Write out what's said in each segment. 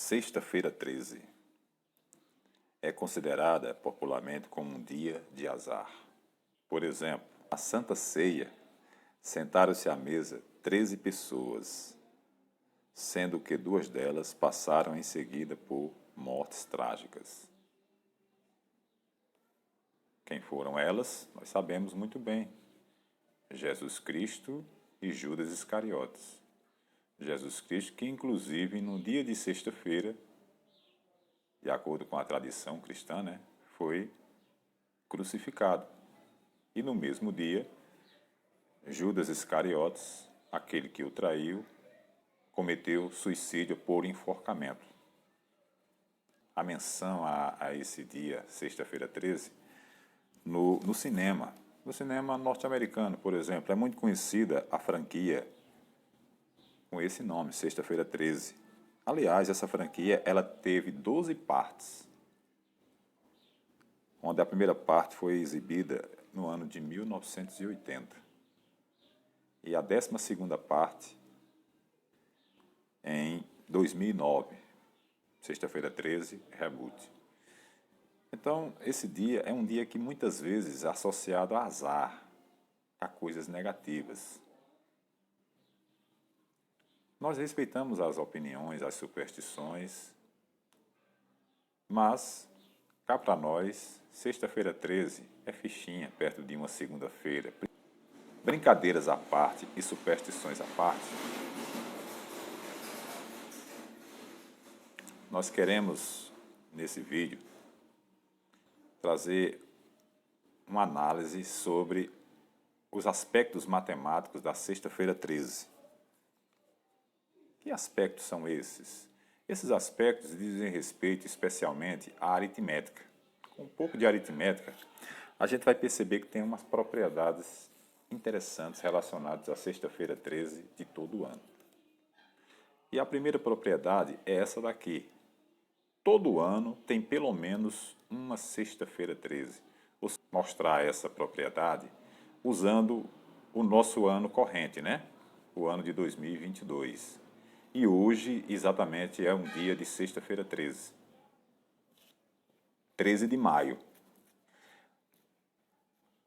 Sexta-feira 13 é considerada popularmente como um dia de azar. Por exemplo, na Santa Ceia, sentaram-se à mesa 13 pessoas, sendo que 2 delas passaram em seguida por mortes trágicas. Quem foram elas? Nós sabemos muito bem. Jesus Cristo e Judas Iscariotes. Jesus Cristo, que inclusive no dia de sexta-feira, de acordo com a tradição cristã, foi crucificado. E no mesmo dia, Judas Iscariotes, aquele que o traiu, cometeu suicídio por enforcamento. A menção a esse dia, sexta-feira 13, no cinema norte-americano, por exemplo, é muito conhecida a franquia com esse nome, Sexta-feira 13. Aliás, essa franquia ela teve 12 partes, onde a primeira parte foi exibida no ano de 1980 e a 12ª parte em 2009, Sexta-feira 13, Reboot. Então, esse dia é um dia que muitas vezes é associado a azar, a coisas negativas. Nós respeitamos as opiniões, as superstições, mas, cá para nós, sexta-feira 13 é fichinha perto de uma segunda-feira. Brincadeiras à parte e superstições à parte, nós queremos, nesse vídeo, trazer uma análise sobre os aspectos matemáticos da sexta-feira 13. Que aspectos são esses? Esses aspectos dizem respeito especialmente à aritmética. Com um pouco de aritmética, a gente vai perceber que tem umas propriedades interessantes relacionadas à sexta-feira 13 de todo o ano. E a primeira propriedade é essa daqui. Todo ano tem pelo menos uma sexta-feira 13. Vou mostrar essa propriedade usando o nosso ano corrente, o ano de 2022. E hoje, exatamente, é um dia de sexta-feira 13. 13 de maio.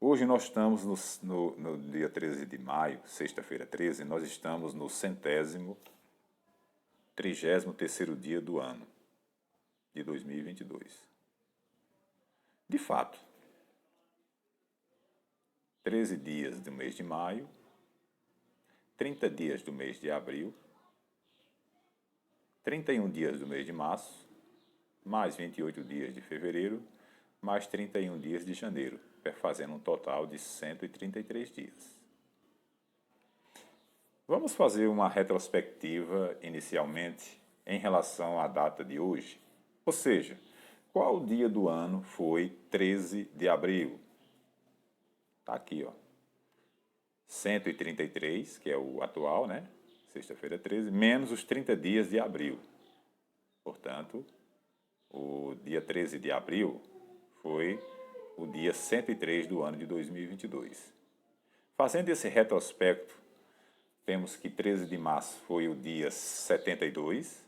Hoje nós estamos no dia 13 de maio, sexta-feira 13, nós estamos no 133º dia do ano de 2022. De fato, 13 dias do mês de maio, 30 dias do mês de abril, 31 dias do mês de março, mais 28 dias de fevereiro, mais 31 dias de janeiro, fazendo um total de 133 dias. Vamos fazer uma retrospectiva inicialmente em relação à data de hoje. Ou seja, qual dia do ano foi 13 de abril? Está aqui, 133, que é o atual, Sexta-feira 13, menos os 30 dias de abril. Portanto, o dia 13 de abril foi o dia 103 do ano de 2022. Fazendo esse retrospecto, vemos que 13 de março foi o dia 72,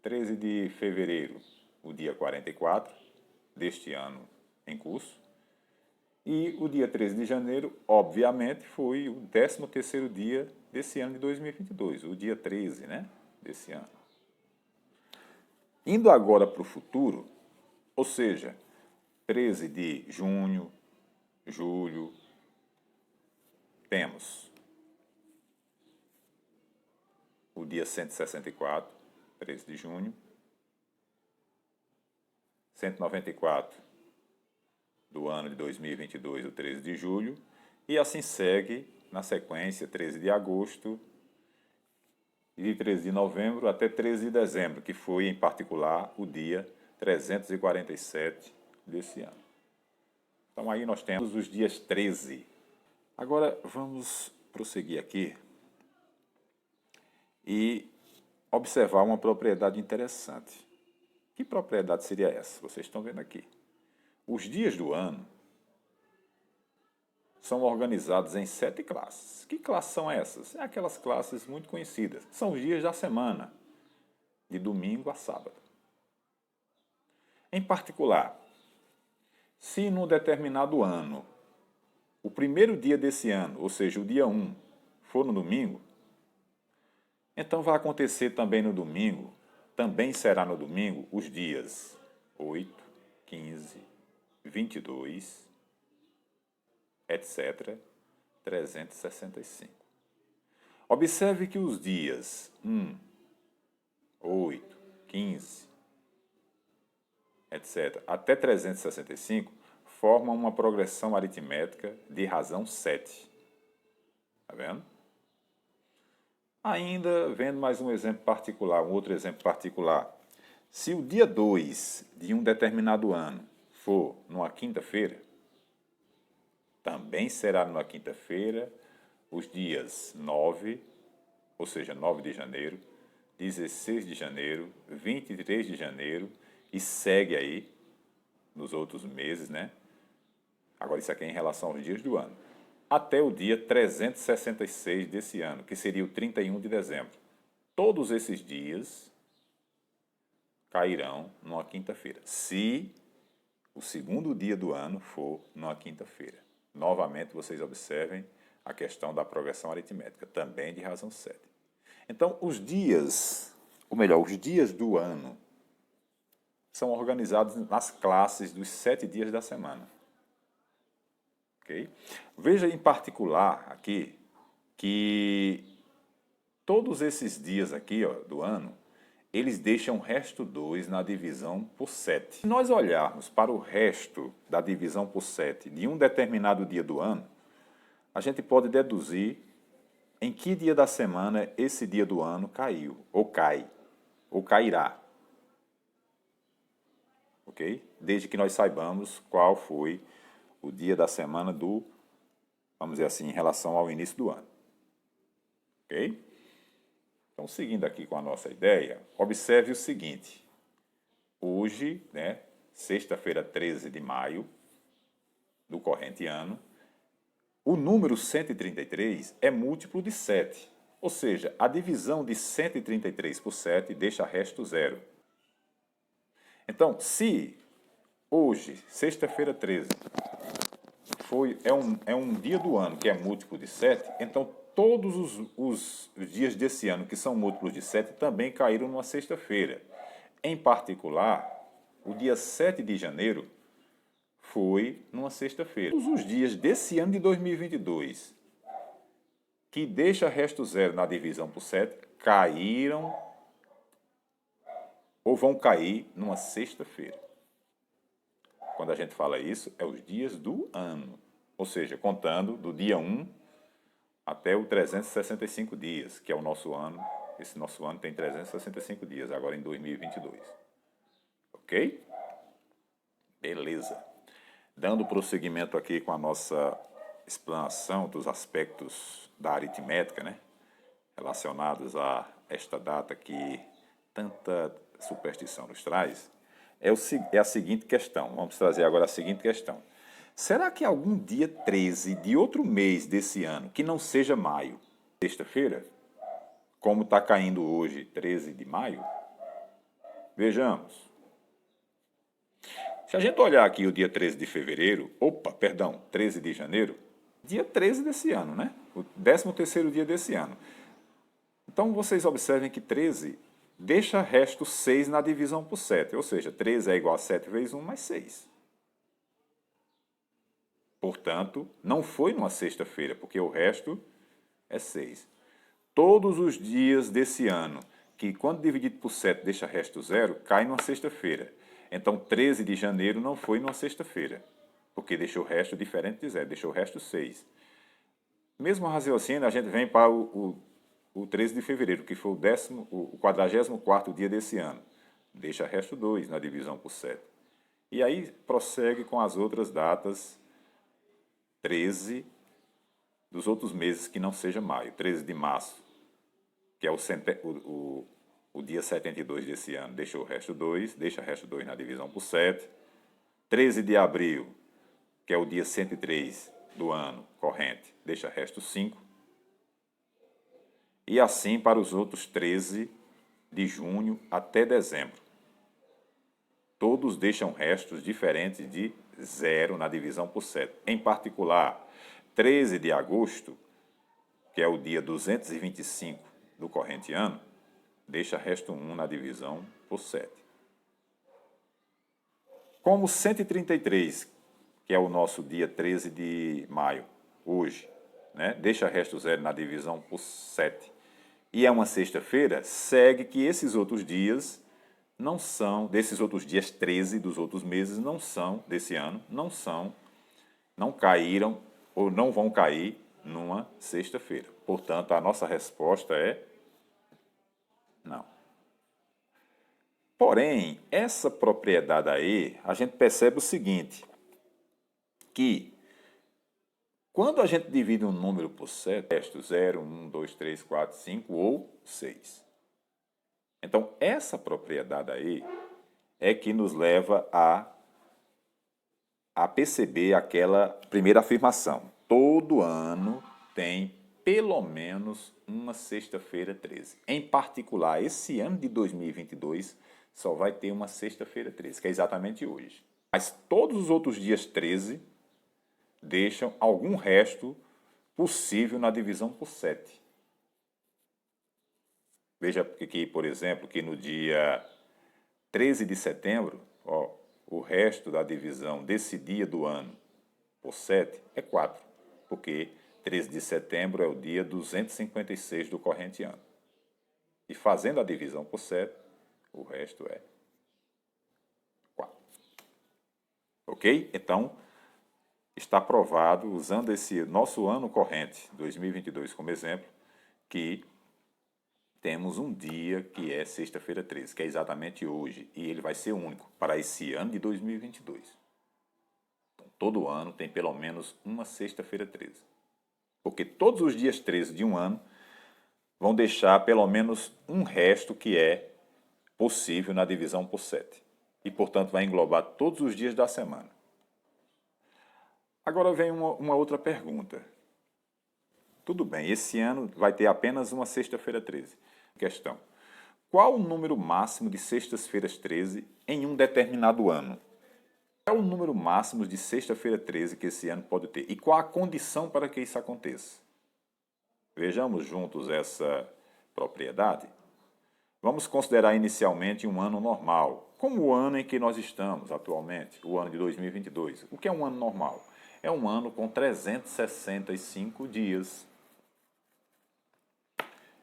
13 de fevereiro, o dia 44 deste ano em curso, e o dia 13 de janeiro, obviamente, foi o 13º dia desse ano de 2022, o dia 13, desse ano. Indo agora para o futuro, ou seja, 13 de junho, julho, temos o dia 164, 13 de junho, 194 do ano de 2022, o 13 de julho, e assim segue na sequência 13 de agosto, e de 13 de novembro até 13 de dezembro, que foi, em particular, o dia 347 desse ano. Então, aí nós temos os dias 13. Agora, vamos prosseguir aqui e observar uma propriedade interessante. Que propriedade seria essa? Vocês estão vendo aqui. Os dias do ano são organizados em 7 classes. Que classes são essas? É aquelas classes muito conhecidas. São os dias da semana. de domingo a sábado. Em particular, se num determinado ano, o primeiro dia desse ano, ou seja, o dia 1, for no domingo, então vai acontecer também no domingo, também será no domingo, os dias 8, 15, 22, etc., 365. Observe que os dias 1, 8, 15, etc., até 365 formam uma progressão aritmética de razão 7. Está vendo? Ainda, vendo mais um exemplo particular, um outro exemplo particular. Se o dia 2 de um determinado ano for numa quinta-feira, também será numa quinta-feira os dias 9, ou seja, 9 de janeiro, 16 de janeiro, 23 de janeiro, e segue aí nos outros meses, né? Agora, isso aqui é em relação aos dias do ano. Até o dia 366 desse ano, que seria o 31 de dezembro. Todos esses dias cairão numa quinta-feira, se o segundo dia do ano for numa quinta-feira. Novamente, vocês observem a questão da progressão aritmética, também de razão 7. Então, os dias, ou melhor, os dias do ano, são organizados nas classes dos 7 dias da semana. Okay? Veja em particular aqui que todos esses dias aqui do ano, eles deixam o resto 2 na divisão por 7. Se nós olharmos para o resto da divisão por 7 de um determinado dia do ano, a gente pode deduzir em que dia da semana esse dia do ano caiu, ou cai, ou cairá. Ok? Desde que nós saibamos qual foi o dia da semana do, vamos dizer assim, em relação ao início do ano. Ok? Então, seguindo aqui com a nossa ideia, observe o seguinte. Hoje, né, sexta-feira, 13 de maio do corrente ano, o número 133 é múltiplo de 7. Ou seja, a divisão de 133 por 7 deixa resto 0. Então, se hoje, sexta-feira 13, é um dia do ano que é múltiplo de 7, então todos os dias desse ano que são múltiplos de 7 também caíram numa sexta-feira. Em particular, o dia 7 de janeiro foi numa sexta-feira. Todos os dias desse ano de 2022, que deixa resto 0 na divisão por 7, caíram ou vão cair numa sexta-feira. Quando a gente fala isso, é os dias do ano. Ou seja, contando do dia 1 até o 365 dias, que é o nosso ano. Esse nosso ano tem 365 dias, agora em 2022. Ok? Beleza. Dando prosseguimento aqui com a nossa explanação dos aspectos da aritmética, né? Relacionados a esta data que tanta superstição nos traz, é a seguinte questão. Vamos trazer agora a seguinte questão. Será que algum dia 13 de outro mês desse ano, que não seja maio, sexta-feira, como está caindo hoje, 13 de maio? Vejamos. Se a gente olhar aqui o dia 13 de fevereiro, 13 de janeiro, dia 13 desse ano, né? O 13º dia desse ano. Então, vocês observem que 13 deixa resto 6 na divisão por 7, ou seja, 13 é igual a 7 vezes 1 mais 6. Portanto, não foi numa sexta-feira, porque o resto é 6. Todos os dias desse ano, que quando dividido por 7 deixa resto 0, cai numa sexta-feira. Então, 13 de janeiro não foi numa sexta-feira, porque deixou o resto diferente de 0, deixou o resto 6. Mesmo raciocínio, a gente vem para o 13 de fevereiro, que foi o 44º dia desse ano. Deixa resto 2 na divisão por 7. E aí prossegue com as outras datas 13 dos outros meses que não seja maio. 13 de março, que é o dia 72 desse ano, deixa o resto 2, deixa resto 2 na divisão por 7. 13 de abril, que é o dia 103 do ano corrente, deixa resto 5. E assim para os outros 13 de junho até dezembro. Todos deixam restos diferentes de 0 na divisão por 7. Em particular, 13 de agosto, que é o dia 225 do corrente ano, deixa resto 1 na divisão por 7. Como 133, que é o nosso dia 13 de maio, hoje, né, deixa resto 0 na divisão por 7, e é uma sexta-feira, segue que esses outros dias não são, desses outros dias 13 dos outros meses, não são, desse ano, não caíram ou não vão cair numa sexta-feira. Portanto, a nossa resposta é não. Porém, essa propriedade aí, a gente percebe o seguinte, que quando a gente divide um número por 7, resto 0, 1, 2, 3, 4, 5 ou 6. Então, essa propriedade aí é que nos leva a perceber aquela primeira afirmação. Todo ano tem pelo menos uma sexta-feira 13. Em particular, esse ano de 2022 só vai ter uma sexta-feira 13, que é exatamente hoje. Mas todos os outros dias 13 deixam algum resto possível na divisão por 7. Veja aqui, por exemplo, que no dia 13 de setembro, o resto da divisão desse dia do ano por 7 é 4, porque 13 de setembro é o dia 256 do corrente ano. E fazendo a divisão por 7, o resto é 4. Ok? Então, está provado, usando esse nosso ano corrente, 2022 como exemplo, que temos um dia que é sexta-feira 13, que é exatamente hoje, e ele vai ser único para esse ano de 2022. Então, todo ano tem pelo menos uma sexta-feira 13. Porque todos os dias 13 de um ano vão deixar pelo menos um resto que é possível na divisão por 7. E, portanto, vai englobar todos os dias da semana. Agora vem uma outra pergunta. Tudo bem, esse ano vai ter apenas uma sexta-feira 13. Questão: qual o número máximo de sextas-feiras 13 em um determinado ano? Qual é o número máximo de sexta-feira 13 que esse ano pode ter? E qual a condição para que isso aconteça? Vejamos juntos essa propriedade. Vamos considerar inicialmente um ano normal, como o ano em que nós estamos atualmente, o ano de 2022. O que é um ano normal? É um ano com 365 dias.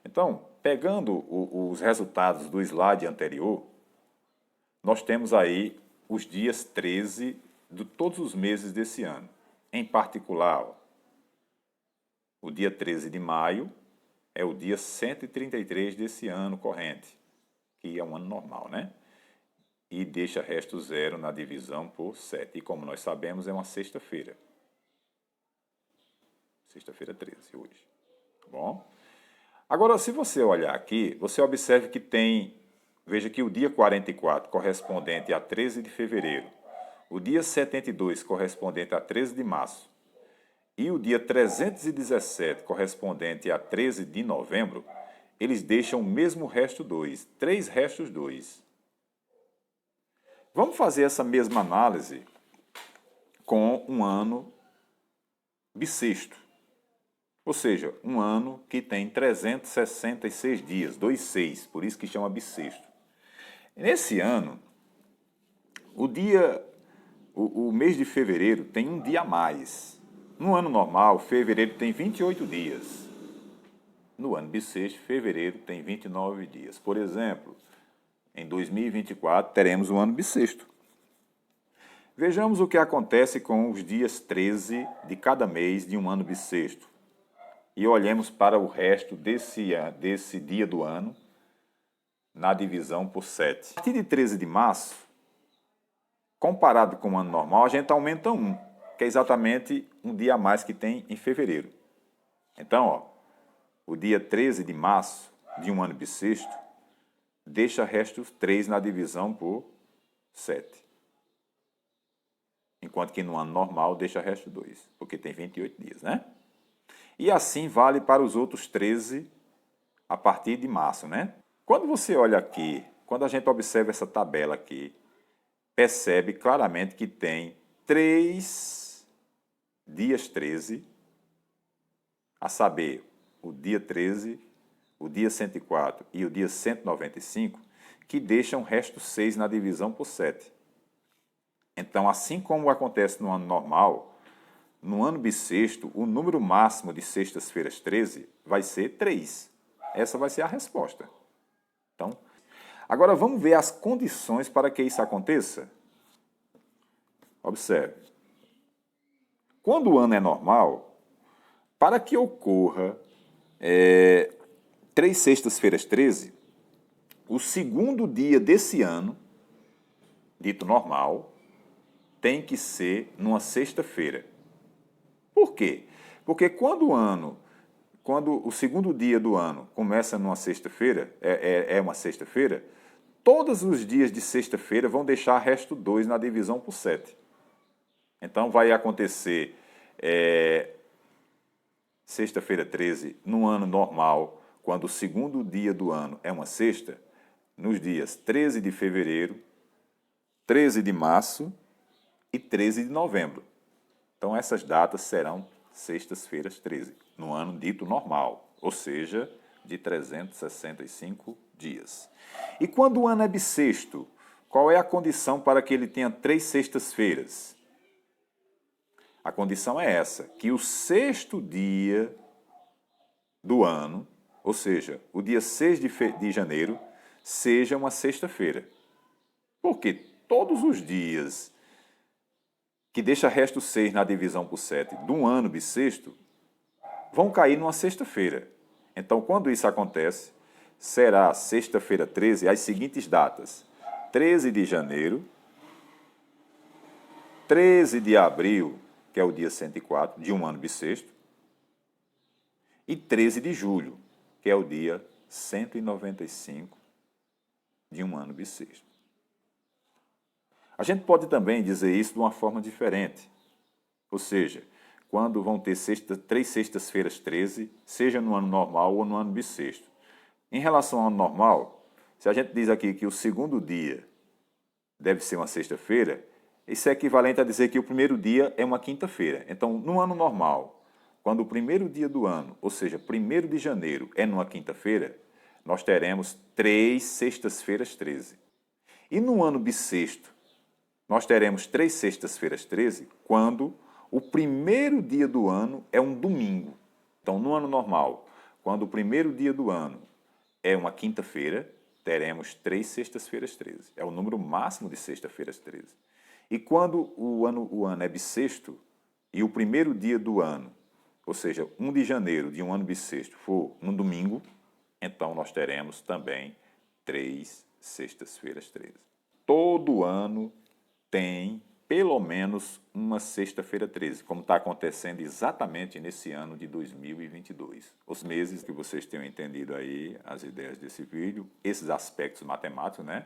Então, pegando os resultados do slide anterior, nós temos aí os dias 13 de todos os meses desse ano. Em particular, o dia 13 de maio é o dia 133 desse ano corrente, que é um ano normal, né? E deixa resto 0 na divisão por 7. E como nós sabemos, é uma sexta-feira. Sexta-feira 13, hoje. Tá bom? Agora, se você olhar aqui, você observe que tem, veja que o dia 44, correspondente a 13 de fevereiro, o dia 72, correspondente a 13 de março, e o dia 317, correspondente a 13 de novembro, eles deixam o mesmo resto 2, 3 restos 2. Vamos fazer essa mesma análise com um ano bissexto. Ou seja, um ano que tem 366 dias, 2/6, por isso que chama bissexto. Nesse ano, o mês de fevereiro tem um dia a mais. No ano normal, fevereiro tem 28 dias. No ano bissexto, fevereiro tem 29 dias. Por exemplo, em 2024 teremos um ano bissexto. Vejamos o que acontece com os dias 13 de cada mês de um ano bissexto. E olhemos para o resto desse dia do ano na divisão por 7. A partir de 13 de março, comparado com o ano normal, a gente aumenta 1, que é exatamente um dia a mais que tem em fevereiro. Então, o dia 13 de março de um ano bissexto deixa restos 3 na divisão por 7. Enquanto que no ano normal deixa resto 2, porque tem 28 dias, né? E assim vale para os outros 13 a partir de março, né? Quando você olha aqui, quando a gente observa essa tabela aqui, percebe claramente que tem 3 dias 13, a saber, o dia 13, o dia 104 e o dia 195, que deixam o resto 6 na divisão por 7. Então, assim como acontece no ano normal, no ano bissexto, o número máximo de sextas-feiras 13 vai ser 3. Essa vai ser a resposta. Então, agora vamos ver as condições para que isso aconteça? Observe. Quando o ano é normal, para que ocorra 3 sextas-feiras 13, o segundo dia desse ano, dito normal, tem que ser numa sexta-feira. Por quê? Porque quando o segundo dia do ano começa numa sexta-feira, é uma sexta-feira, todos os dias de sexta-feira vão deixar resto 2 na divisão por 7. Então vai acontecer sexta-feira 13 no ano normal, quando o segundo dia do ano é uma sexta, nos dias 13 de fevereiro, 13 de março e 13 de novembro. Então essas datas serão sextas-feiras 13, no ano dito normal, ou seja, de 365 dias. E quando o ano é bissexto, qual é a condição para que ele tenha 3 sextas-feiras? A condição é essa, que o sexto dia do ano, ou seja, o dia 6 de janeiro, seja uma sexta-feira. Porque todos os dias que deixa resto 6 na divisão por 7 de um ano bissexto, vão cair numa sexta-feira. Então, quando isso acontece, será sexta-feira 13, as seguintes datas: 13 de janeiro, 13 de abril, que é o dia 104, de um ano bissexto, e 13 de julho, que é o dia 195 de um ano bissexto. A gente pode também dizer isso de uma forma diferente. Ou seja, quando vão ter 3 sextas-feiras 13, seja no ano normal ou no ano bissexto. Em relação ao ano normal, se a gente diz aqui que o segundo dia deve ser uma sexta-feira, isso é equivalente a dizer que o primeiro dia é uma quinta-feira. Então, no ano normal, quando o primeiro dia do ano, ou seja, 1º de janeiro, é numa quinta-feira, nós teremos 3 sextas-feiras 13. E no ano bissexto, nós teremos 3 sextas-feiras 13, quando o primeiro dia do ano é um domingo. Então, no ano normal, quando o primeiro dia do ano é uma quinta-feira, teremos 3 sextas-feiras 13. É o número máximo de sexta-feiras 13. E quando o ano é bissexto e o primeiro dia do ano, ou seja, 1 de janeiro de um ano bissexto, for no domingo, então nós teremos também 3 sextas-feiras 13. Todo ano tem pelo menos uma sexta-feira 13, como está acontecendo exatamente nesse ano de 2022. Os meses que vocês tenham entendido aí, as ideias desse vídeo, esses aspectos matemáticos, né?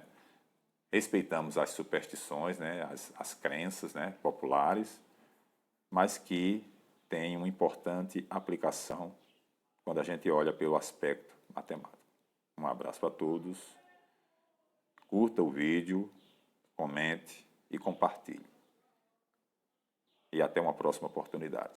Respeitamos as superstições, né? As crenças, né? Populares, mas que têm uma importante aplicação quando a gente olha pelo aspecto matemático. Um abraço para todos, curta o vídeo, comente e compartilhe. E até uma próxima oportunidade.